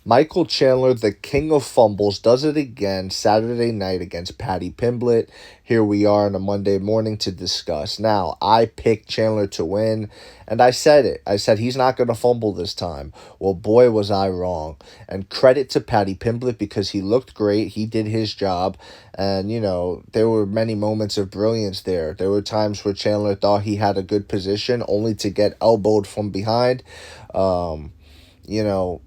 Michael Chandler, the king of fumbles, does it again Saturday night against Paddy Pimblett. Here we are on a Monday morning to discuss. Now, I picked Chandler to win, and I said it. I said he's not going to fumble this time. Well, boy, was I wrong. And credit to Paddy Pimblett because he looked great. He did his job. And, there were many moments of brilliance there. There were times where Chandler thought he had a good position only to get elbowed from behind. You know,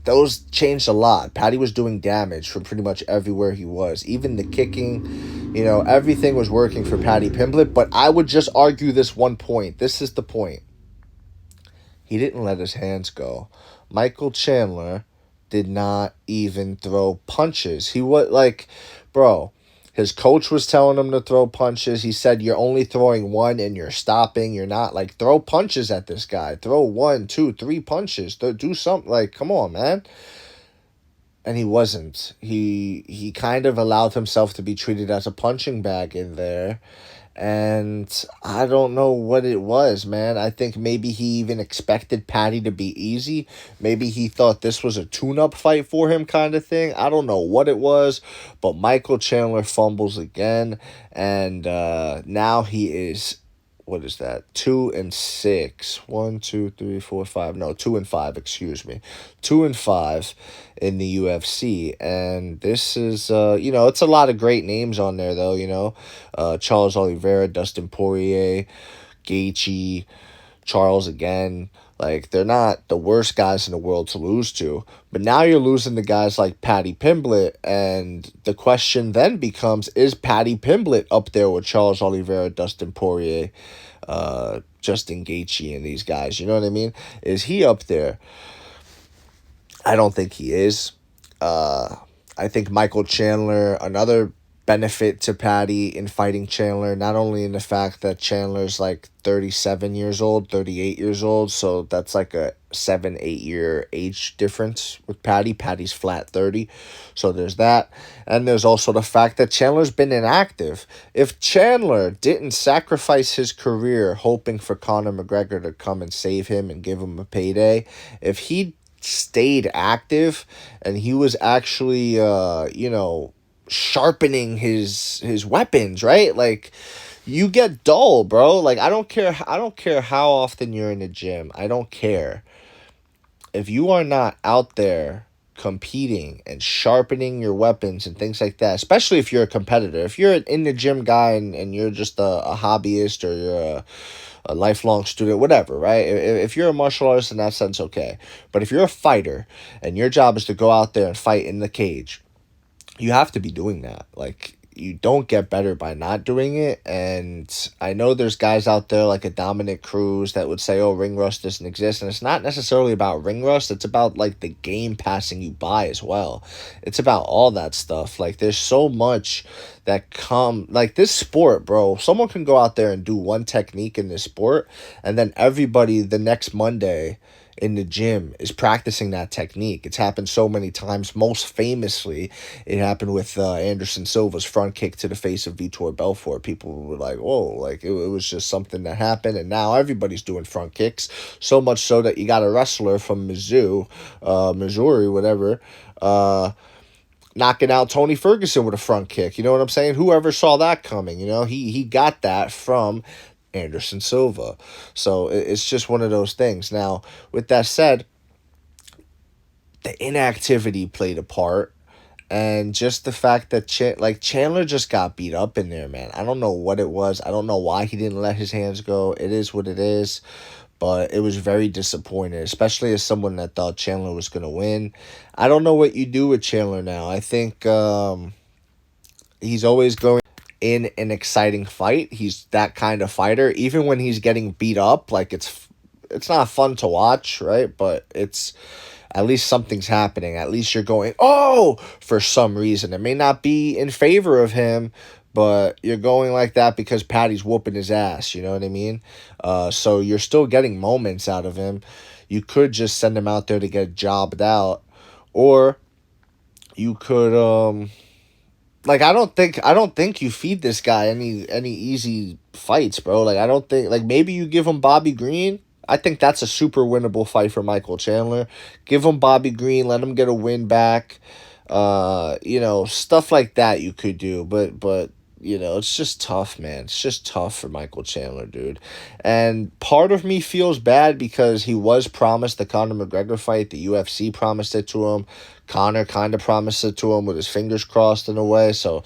those changed a lot. Patty was doing damage from pretty much everywhere he was. Even the kicking, everything was working for Paddy Pimblett. But I would just argue this one point. This is the point. He didn't let his hands go. Michael Chandler did not even throw punches. He was like, bro, his coach was telling him to throw punches. He said, you're only throwing one and you're stopping. You're not like, throw punches at this guy. Throw 1, 2, 3 punches. Do something. Like, come on, man. And he wasn't. He kind of allowed himself to be treated as a punching bag in there. And I don't know what it was, man. I think maybe he even expected Patty to be easy. Maybe he thought this was a tune-up fight for him kind of thing. I don't know what it was. But Michael Chandler fumbles again. And now he is, what is that? 2-6. 1, 2, 3, 4, 5. No, 2-5, excuse me. 2-5 in the UFC. And this is, it's a lot of great names on there, though, Charles Oliveira, Dustin Poirier, Gaethje, Charles again. Like, they're not the worst guys in the world to lose to. But now you're losing to guys like Paddy Pimblett. And the question then becomes, is Paddy Pimblett up there with Charles Oliveira, Dustin Poirier, Justin Gaethje, and these guys? You know what I mean? Is he up there? I don't think he is. I think Michael Chandler, another benefit to Patty in fighting Chandler, not only in the fact that Chandler's like 37 years old, 38 years old, so that's like a 7-8 year age difference with Patty. Patty's flat 30, so there's that. And there's also the fact that Chandler's been inactive. If Chandler didn't sacrifice his career hoping for Conor McGregor to come and save him and give him a payday, if he stayed active and he was actually sharpening his weapons, right? Like, you get dull, bro. Like, I don't care how often you're in the gym. I don't care. If you are not out there competing and sharpening your weapons and things like that, especially if you're a competitor. If you're an in the gym guy and you're just a hobbyist, or you're a lifelong student, whatever, right? If you're a martial artist in that sense, okay. But if you're a fighter and your job is to go out there and fight in the cage, you have to be doing that. Like, you don't get better by not doing it. And I know there's guys out there like a Dominic Cruz that would say, oh, ring rust doesn't exist. And it's not necessarily about ring rust. It's about like the game passing you by as well. It's about all that stuff. Like, there's so much that like this sport, bro. Someone can go out there and do one technique in this sport, and then everybody the next Monday in the gym is practicing that technique. It's happened so many times. Most famously, it happened with Anderson Silva's front kick to the face of Vitor Belfort. People were like, whoa, like it was just something that happened, and now everybody's doing front kicks, so much so that you got a wrestler from Missouri, whatever, knocking out Tony Ferguson with a front kick. You know what I'm saying? Whoever saw that coming, he got that from Anderson Silva. So it's just one of those things. Now, with that said, the inactivity played a part, and just the fact that Chandler just got beat up in there, man. I don't know what it was. I don't know why he didn't let his hands go. It is what it is. But it was very disappointing, especially as someone that thought Chandler was going to win. I don't know what you do with Chandler now. I think he's always going in an exciting fight. He's that kind of fighter. Even when he's getting beat up, like it's not fun to watch, right? But it's at least something's happening. At least you're going, oh, for some reason. It may not be in favor of him, but you're going like that because Patty's whooping his ass, you know what I mean? So you're still getting moments out of him. You could just send him out there to get jobbed out, or you could I don't think you feed this guy any easy fights, bro. Like, I don't think, like, maybe you give him Bobby Green. I think that's a super winnable fight for Michael Chandler. Give him Bobby Green, let him get a win back. Stuff like that you could do, but it's just tough, man. It's just tough for Michael Chandler, dude. And part of me feels bad because he was promised the Conor McGregor fight. The UFC promised it to him. Conor kind of promised it to him with his fingers crossed in a way. So,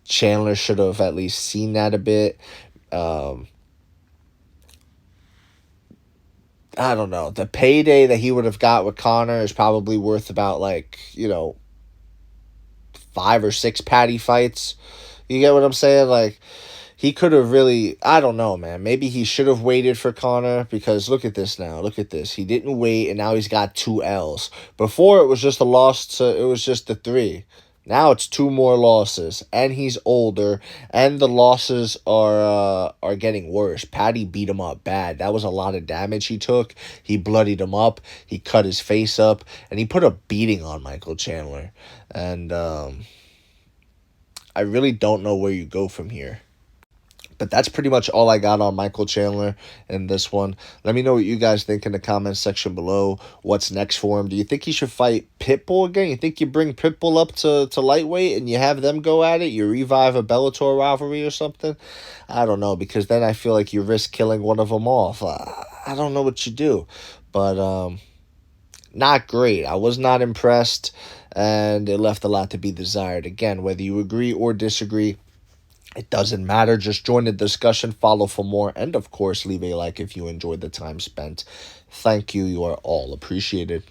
Chandler should have at least seen that a bit. I don't know. The payday that he would have got with Conor is probably worth about 5 or 6 Patty fights. You get what I'm saying? Like, he could have really, I don't know, man. Maybe he should have waited for Conor because look at this now. Look at this. He didn't wait, and now he's got 2 L's. Before, it was just it was just the 3. Now it's 2 more losses, and he's older, and the losses are getting worse. Patty beat him up bad. That was a lot of damage he took. He bloodied him up. He cut his face up, and he put a beating on Michael Chandler. And I really don't know where you go from here. But that's pretty much all I got on Michael Chandler in this one. Let me know what you guys think in the comments section below. What's next for him? Do you think he should fight Pitbull again? You think you bring Pitbull up to lightweight and you have them go at it? You revive a Bellator rivalry or something? I don't know, because then I feel like you risk killing one of them off. I don't know what you do. But not great. I was not impressed, and it left a lot to be desired. Again, whether you agree or disagree, it doesn't matter. Just join the discussion, follow for more, and of course, leave a like if you enjoyed the time spent. Thank you. You are all appreciated.